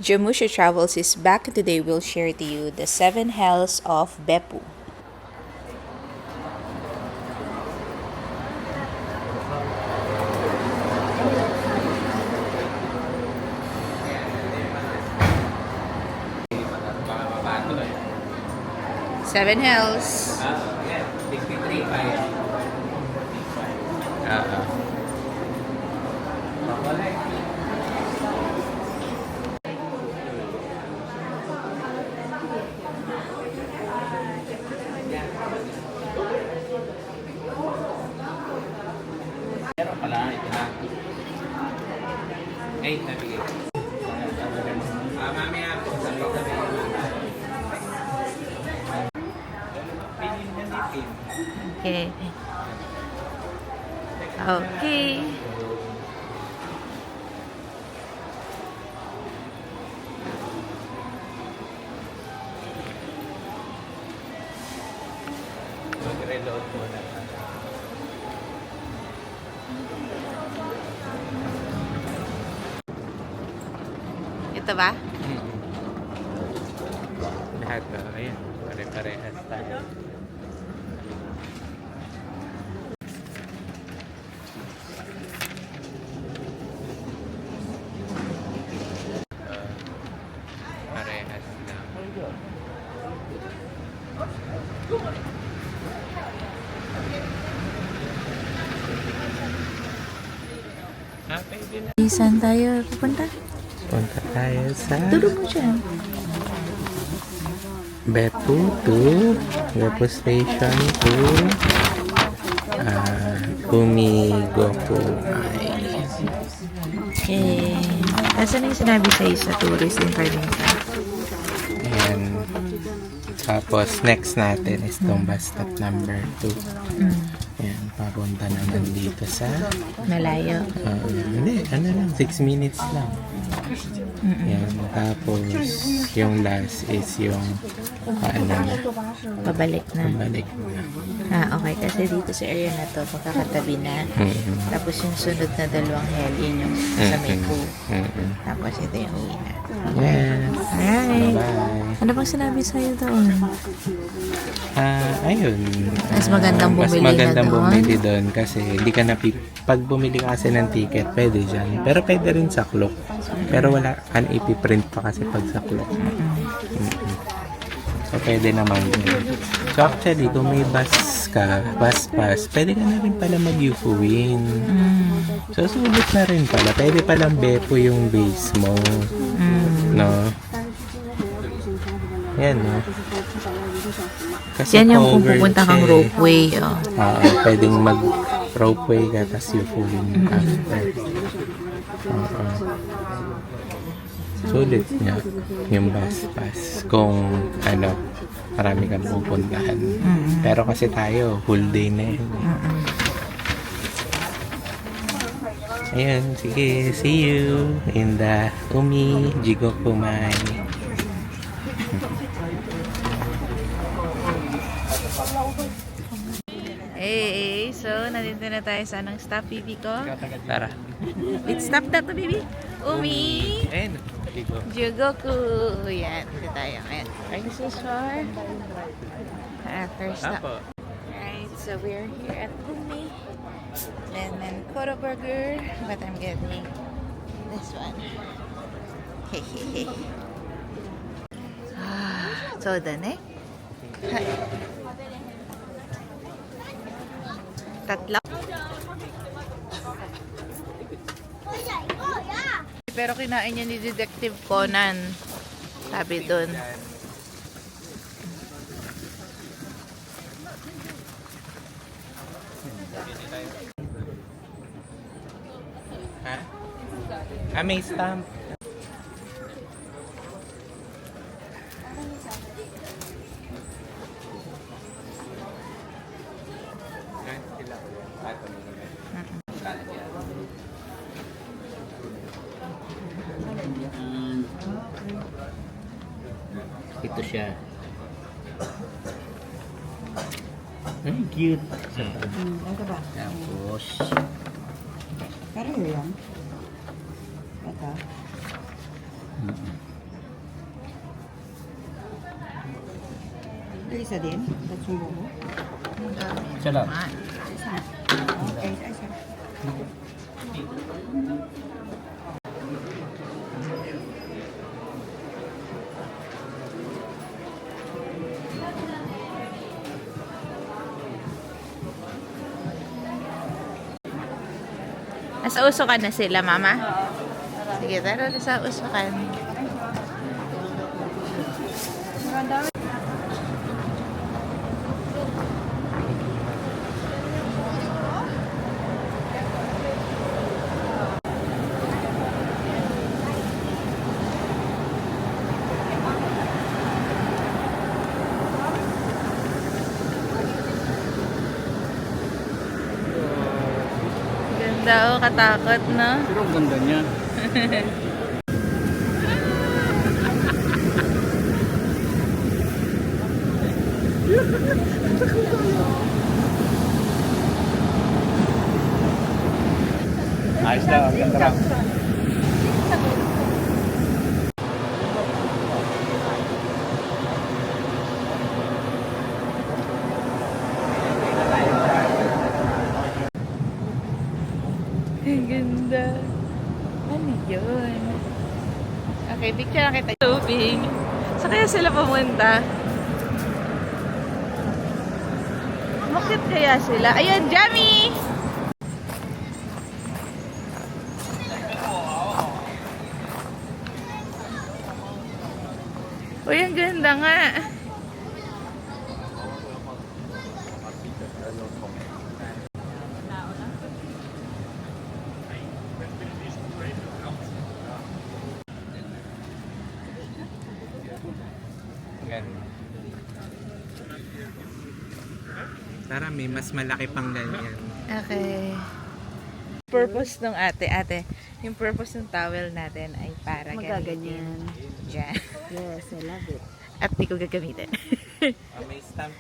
Jamusha Travels is back, and today we'll share to you the 7 hells of Beppu. Seven hells. Yeah, 63, 5. Pero pala, ito na. 8 na bigay. Mamaya po, sabi. Okay. Okay. Mag-reload muna. Ito ba? Lahat ba? Ayan. Pare-parehas tayo. Parehas lang. Pwede na. Saan tayo pupunta? Punta tayo sa Tulog mo siya. Beppu to Beppu Station to Umigoku. Okay. Nasaan yung sinabi sa'yo sa tourist information? And tapos next natin is itong bus stop number 2. Ayan, papunta naman dito sa Malayo. hindi, ano lang, 6 minutes lang. Yan, tapos yung last is yung Pabalik na. balik na. Okay. Kasi dito sa area na to, magkakatabi na. Tapos yung sunod na dalawang hell, yun yung sa may pool. Tapos ito yung uwi na. Yes. Alright. Bye. Ano bang sinabi sa'yo doon? Ayun. Mas magandang bumili mas magandang na doon? bumili doon kasi hindi ka pag bumili ka kasi ng ticket, pwede dyan. Pero pwede rin sa clock. Pero wala kan ipiprint pa kasi pag sa clock. So, pwede naman yun. So, actually, kung may bus pass, pwede ka na rin pala mag-UFOin. So, sulit na rin pala. Pwede palang Beppu yung base mo. No? Yan, no? Kasi Yan yung kung covered pupunta kang siya eh. ropeway. Oh. Pwedeng mag-ropeway ka, tapos UFOin after. Sulit niya yung bus pass kung marami kang pupuntahan. Pero kasi tayo, whole day na yun. Ayun, sige, see you in the Umigokumai. Hey, so nandito na tayo sa anong stop, baby ko? Tara. Let's stop na to, baby. Umi! Ayun, Jugoku! Yan, dito tayo. Ayan. Are you so sure? First stop. Apo. Alright, so we're here at Umi. And then Koro Burger, but I'm getting this one. Hehehe. So done eh? Tatlo. Pero kinain niya ni Detective Conan. Sabi doon. Ha? May stamp. Ito siya. Ay, cute. Ito ba? Tapos, Pareho yan. Ito. mm-mm. isa din? Tatsumbo mo? Ang dami Isa lang. naman. Okay, isa. Nasa usukan na sila, Mama? Sige, tara na sa usukan. Ganda oh, katakot, no? Pero ang ganda niya. Ayos lang, ang ganda lang. Ang ganda. Ano yun? Okay, picture na kita. Tubig. Saan kaya sila pumunta? Bakit kaya sila? Ayun, Jamie! Uy, ang ganda nga. Yan. Tara, may mas malaki pang ganyan. Okay. Purpose ng ate, yung purpose ng towel natin ay para Magaganyan. Diyan. Yes, I love it. At di ko gagamitin. May stamp.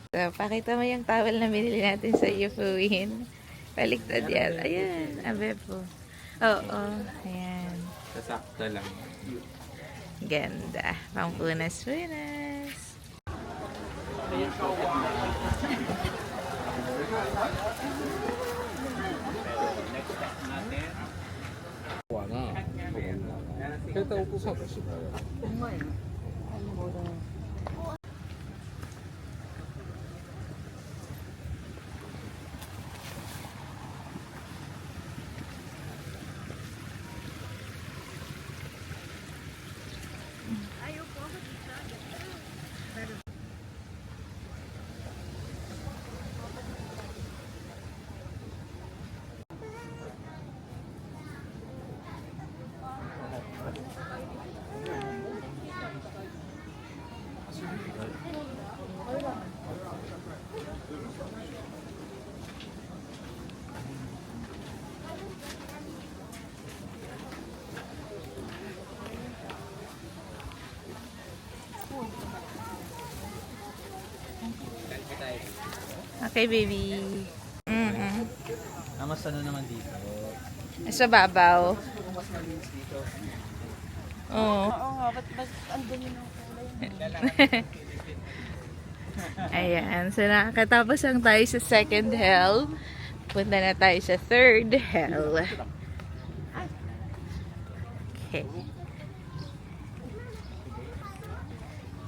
So, pakita mo yung towel na binili natin sa Yufuin. Baliktad yan. Ayan, abe po. Oo, ayan. Sasakto lang. Ganda. Pampunas-punas. Okay, baby. Mas ano naman dito? Sa babaw. Oo. Oo nga, ba't andun yun ang Ayan. So, nakakatapos lang tayo sa second hell. Punta na tayo sa third hell. Okay.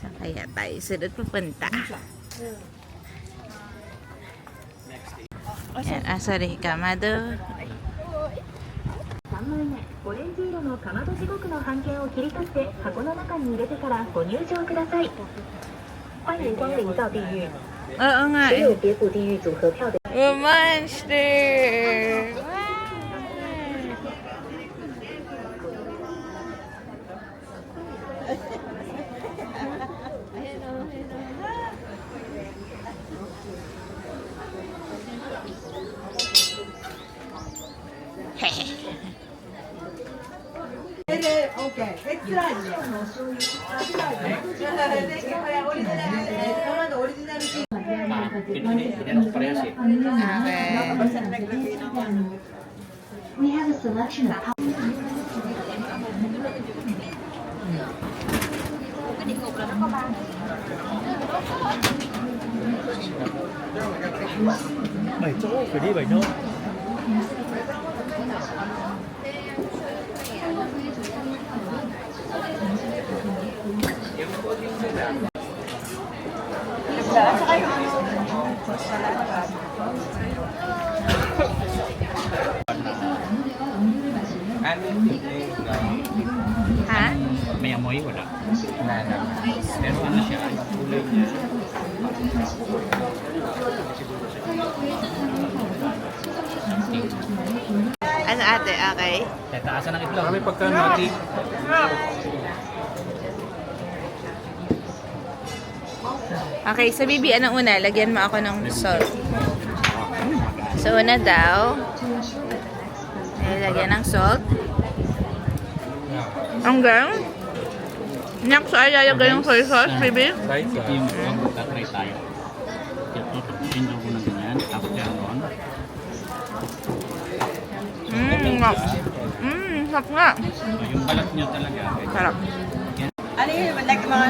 Saan kaya tayo sunod pupunta? Ayan. Ah, sorry. Kamado. 3枚目オレンジ色のかまど地獄の半券を切り取って箱の中に入れてからご入場ください欢迎光临造地狱 Oo nga 只 eh. 有别谷地狱组合票的 Oh, monster! Wow! Pinanok parehas eh. Okay. We have a selection of Bảy chỗ, phải đi 7 chỗ. Ha? May amoy wala. Wala naman. Pero ano siya, kulay niya. Ano ate? Okay. Kaya taasan ng itlog. Kami pagka nati. Okay, sa bibi, anong una? Lagyan mo ako ng salt. So, una daw. Lagyan ng salt. Hanggang? Next ay lalagyan ng soy sauce, bibi. Right Ito yung tatry tayo. Ito ko na ganyan. Tapos yan doon. Ngap. Sarap nga. So, yung balat nyo talaga. Sarap. Ano yun? Like mga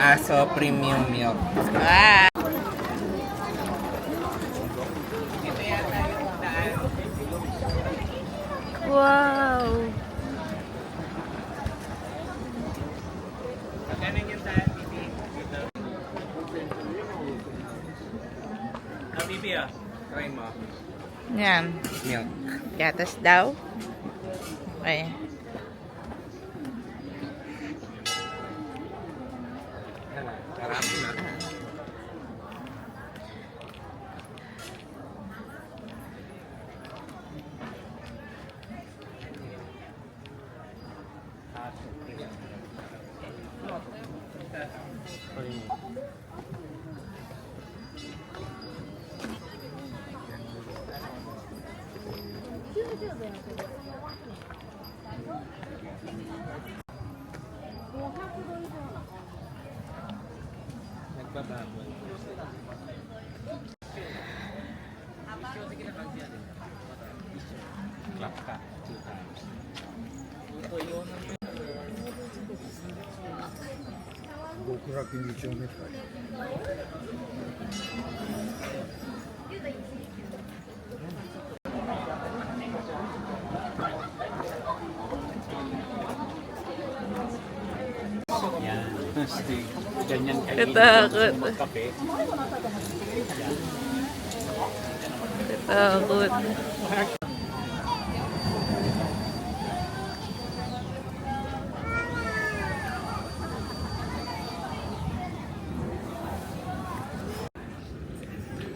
Aso premium milk. Ah. Wow. Bibi ah. Try mo. Yan. Milk. Gatas daw. Okay. Sarap na. Nagbababol. Clap ka 2 times. Yan. Ganyan kayo. Katakot. Magkape. Katakot.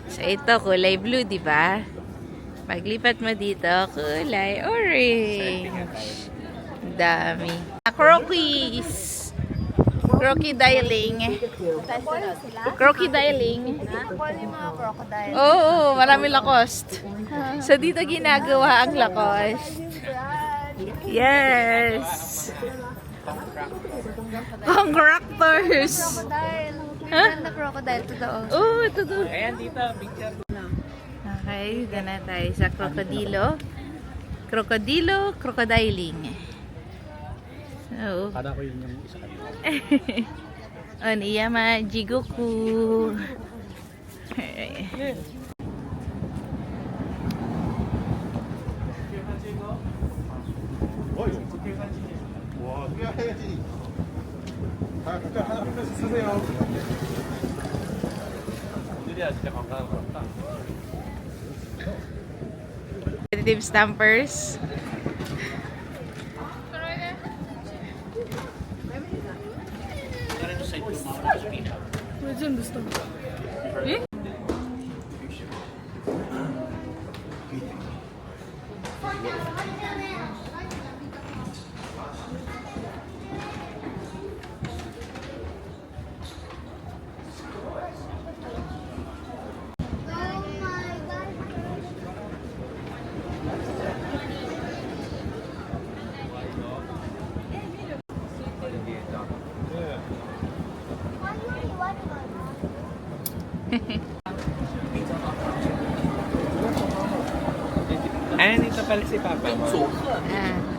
So ito, kulay blue, di ba? Paglipat mo dito, kulay orange. Dami. Croquis. Crocodiling. Crocodiling. Oo, marami Lacoste. So dito ginagawa ang Lacoste. Yes. Contractors. Ganda crocodile, totoo. Oo, ito to. Ayan dito, picture. Okay, dito na tayo sa krokodilo. Krokodilo, crocodiling. So, Kada ko yun yung isa kanina. Oniyama Jigoku. Competitive stampers. Ay, dito pala si Papa mo.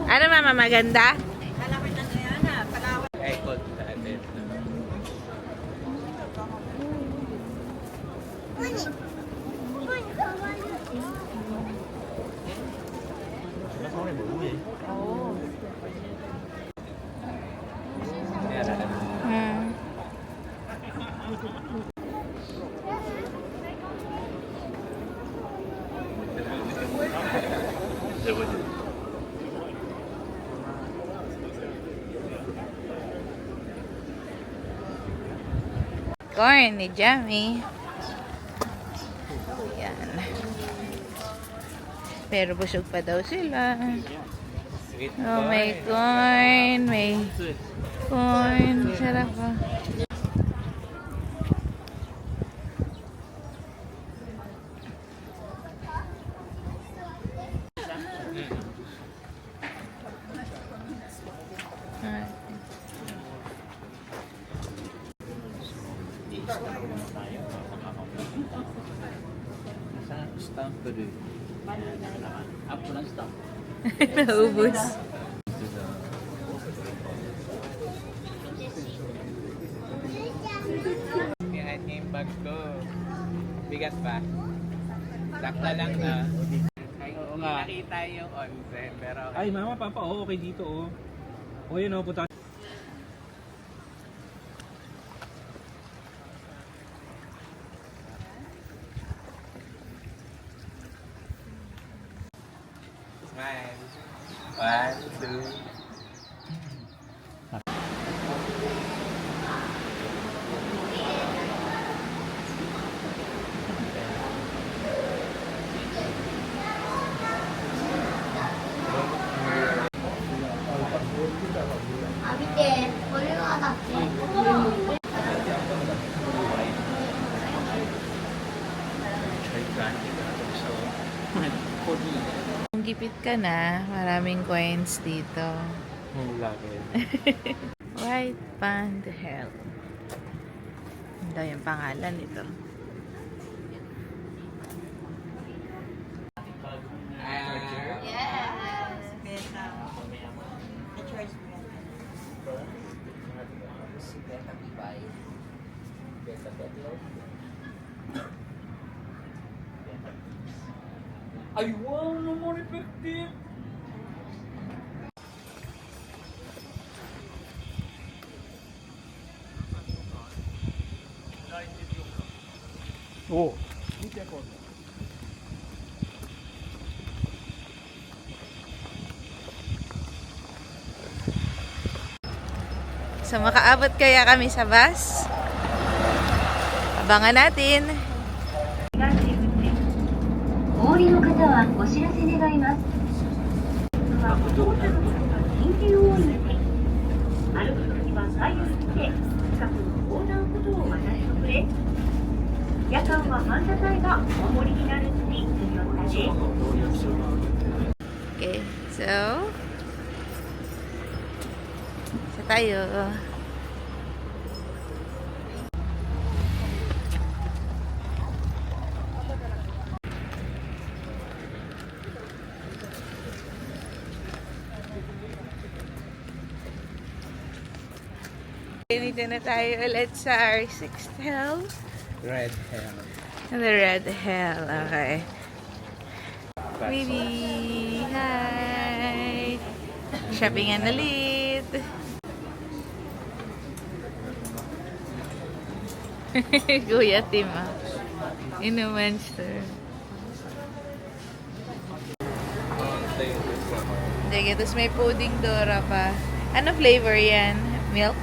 Ano mama, maganda? Ay, cold natin. Hmm. Corn ni Jamie. Yan. Pero busog pa daw sila. Sweet Oh, may corn. May corn. Sarap pa. Stamp ko rin. Up ko ng stamp. Naubos. Yan yung bag ko. Bigat pa. Sakta lang na. Oo nga. Nakita yung onsen, pero Ay, mama, papa, oh, okay dito, oh. O, yun, oh, punta. smile. 1, 2. Kung gipit ka na, maraming coins dito. Ang laki. White Pand Hill. Ito yung pangalan nito. Ay, wow, no more effective. Oh. So, makaabot kaya kami sa bus? Abangan natin. お降りの方はお知らせ願います。到着の際は緊急応援で、歩く時は左右見て近くの横断歩道を渡ってくれ。夜間は反射材がお守りになるし、よったね。 Okay, so sa tayo. Dito na tayo ulit sa our 6th hill. Red Hell. The Red Hill, okay. Baby, hi! Shoppingan ulit! Kuya Tim, ah. In a monster. Sige, tapos may pudding Dora pa. Ano flavor yan? Milk?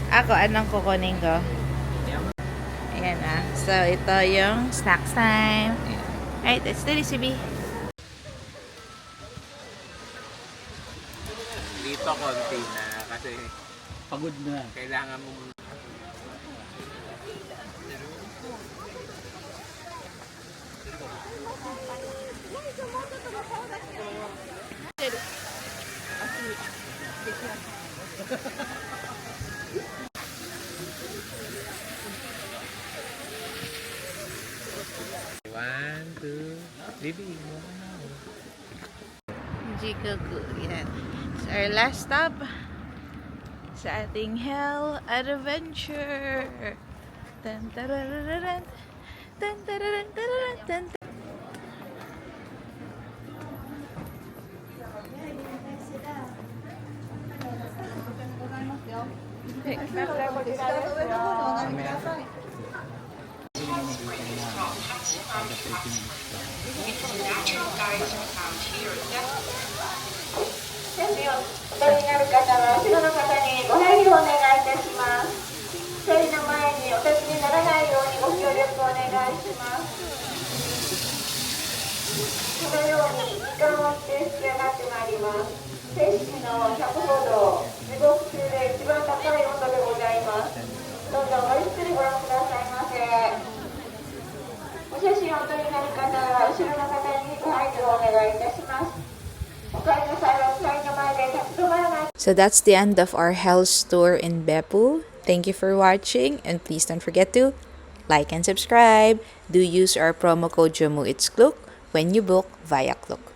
Ako, anong kukunin ko? Ayan ah. So, ito yung snacks time. Alright, let's do this, Sibi. Dito konti na kasi Pagod na. kailangan mo Bibi, mo na. Jikoku, yan. So, our last stop sa ating Hell Adventure. Tan tarararan, tan tararan tararan, tan. So that's the end of our Hell's tour in Beppu. Thank you for watching, and please don't forget to like and subscribe. Do use our promo code JOMUITSKLOOK when you book via Klook.